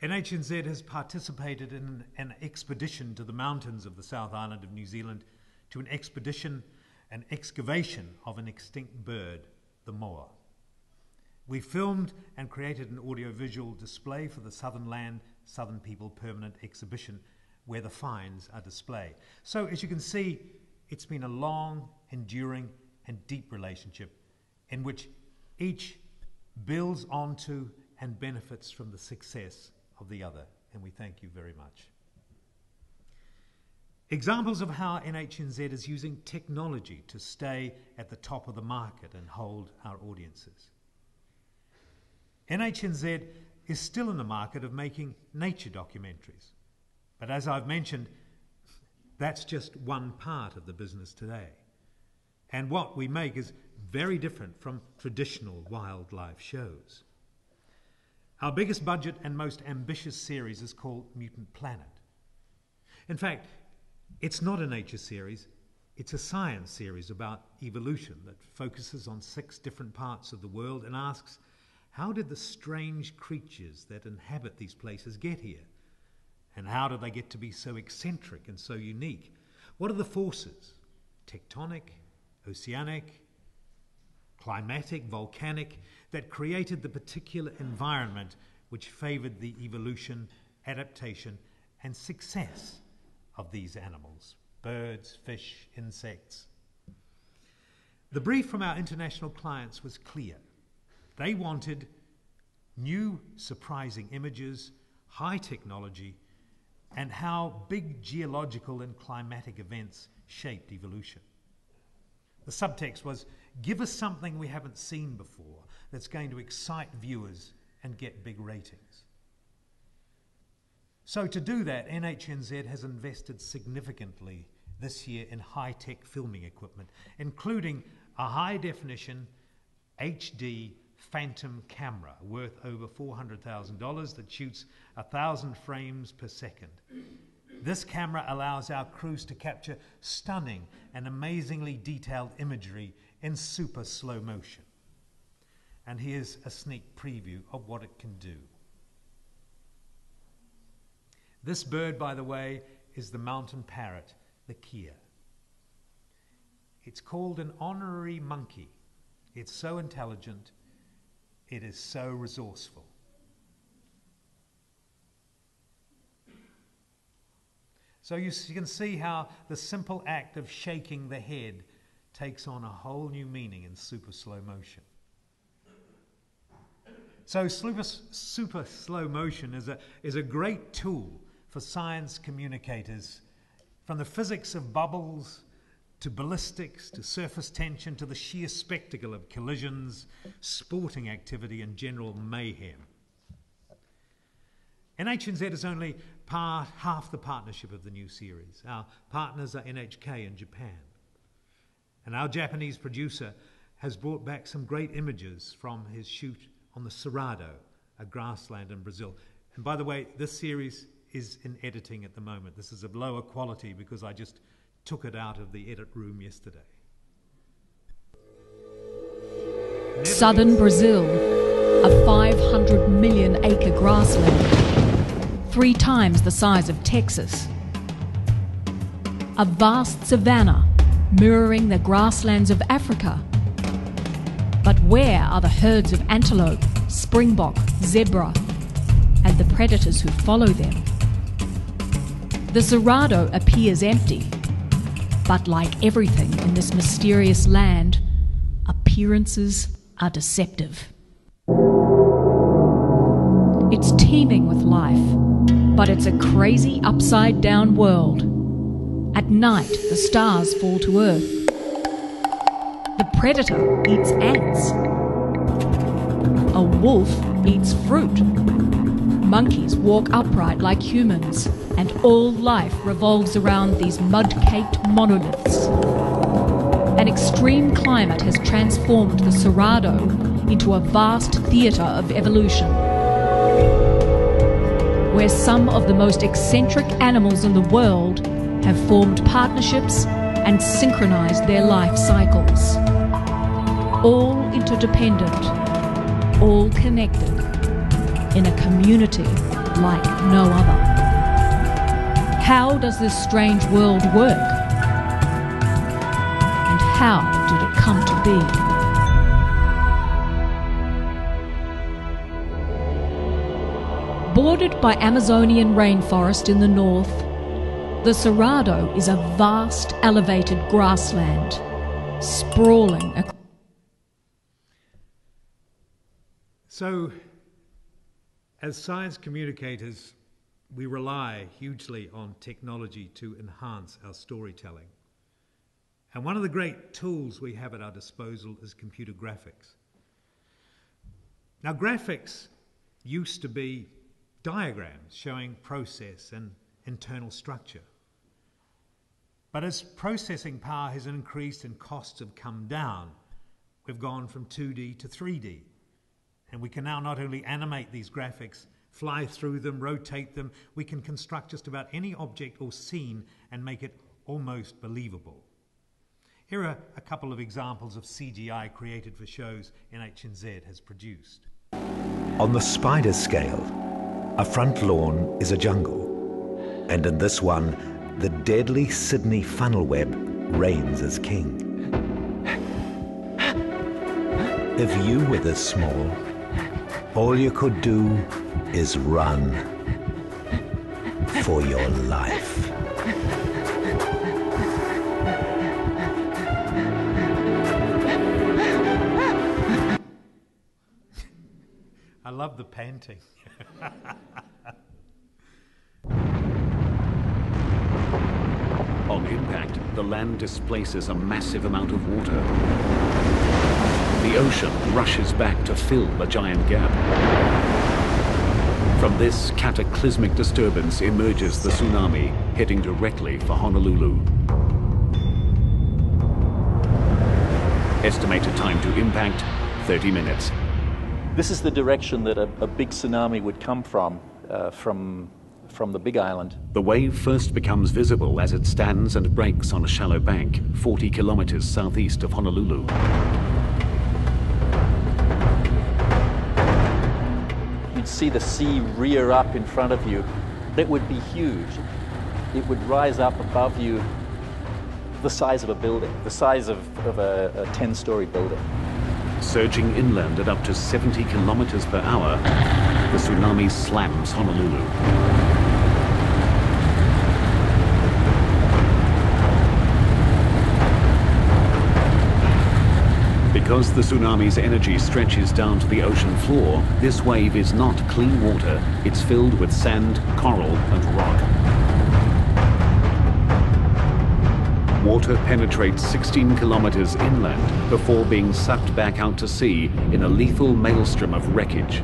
NHNZ has participated in an expedition to the mountains of the South Island of New Zealand to an excavation of an extinct bird, the moa. We filmed and created an audiovisual display for the Southern Land, Southern People permanent exhibition where the finds are displayed. So as you can see, it's been a long, enduring and deep relationship in which each builds onto and benefits from the success of the other, and we thank you very much. Examples of how NHNZ is using technology to stay at the top of the market and hold our audiences. NHNZ is still in the market of making nature documentaries, but as I've mentioned, that's just one part of the business today. And what we make is very different from traditional wildlife shows. Our biggest budget and most ambitious series is called Mutant Planet. In fact, it's not a nature series, it's a science series about evolution that focuses on 6 different parts of the world and asks, how did the strange creatures that inhabit these places get here? And how did they get to be so eccentric and so unique? What are the forces, tectonic, oceanic, climatic, volcanic, that created the particular environment which favoured the evolution, adaptation and success of these animals, birds, fish, insects? The brief from our international clients was clear. They wanted new, surprising images, high technology, and how big geological and climatic events shaped evolution. The subtext was, give us something we haven't seen before that's going to excite viewers and get big ratings. So to do that, NHNZ has invested significantly this year in high-tech filming equipment, including a high-definition HD Phantom camera worth over $400,000 that shoots 1,000 frames per second. This camera allows our crews to capture stunning and amazingly detailed imagery in super slow motion. And here's a sneak preview of what it can do. This bird, by the way, is the mountain parrot, the kea. It's called an honorary monkey. It's so intelligent, it is so resourceful. So you can see how the simple act of shaking the head takes on a whole new meaning in super slow motion. So super slow motion is a great tool for science communicators, from the physics of bubbles to ballistics to surface tension to the sheer spectacle of collisions, sporting activity and general mayhem. NHNZ is only half the partnership of the new series. Our partners are NHK in Japan. And our Japanese producer has brought back some great images from his shoot on the Cerrado, a grassland in Brazil. And by the way, this series is in editing at the moment. This is of lower quality because I just took it out of the edit room yesterday. Southern Brazil, a 500 million acre grassland, 3 times the size of Texas. A vast savanna mirroring the grasslands of Africa. But where are the herds of antelope, springbok, zebra, and the predators who follow them? The Cerrado appears empty, but like everything in this mysterious land, appearances are deceptive. It's teeming with life, but it's a crazy upside-down world. At night, the stars fall to earth. The predator eats ants. A wolf eats fruit. Monkeys walk upright like humans, and all life revolves around these mud-caked monoliths. An extreme climate has transformed the Cerrado into a vast theatre of evolution, where some of the most eccentric animals in the world have formed partnerships and synchronized their life cycles. All interdependent, all connected, in a community like no other. How does this strange world work? And how did it come to be? Bordered by Amazonian rainforest in the north, the Cerrado is a vast elevated grassland, sprawling across. So, as science communicators, we rely hugely on technology to enhance our storytelling. And one of the great tools we have at our disposal is computer graphics. Now, graphics used to be diagrams showing process and internal structure. But as processing power has increased and costs have come down, we've gone from 2D to 3D. And we can now not only animate these graphics, fly through them, rotate them, we can construct just about any object or scene and make it almost believable. Here are a couple of examples of CGI created for shows NHNZ has produced. On the spider scale, a front lawn is a jungle. And in this one, the deadly Sydney funnel web reigns as king. If you were this small, all you could do is run for your life. I love the panting. On impact, the land displaces a massive amount of water. The ocean rushes back to fill the giant gap. From this cataclysmic disturbance emerges the tsunami, heading directly for Honolulu. Estimated time to impact, 30 minutes. This is the direction that a big tsunami would come from the Big Island. The wave first becomes visible as it stands and breaks on a shallow bank, 40 kilometers southeast of Honolulu. You'd see the sea rear up in front of you. It would be huge. It would rise up above you the size of a building, the size of a 10-story building. Surging inland at up to 70 kilometers per hour, the tsunami slams Honolulu. Because the tsunami's energy stretches down to the ocean floor, this wave is not clean water. It's filled with sand, coral, and rock. Water penetrates 16 kilometers inland before being sucked back out to sea in a lethal maelstrom of wreckage.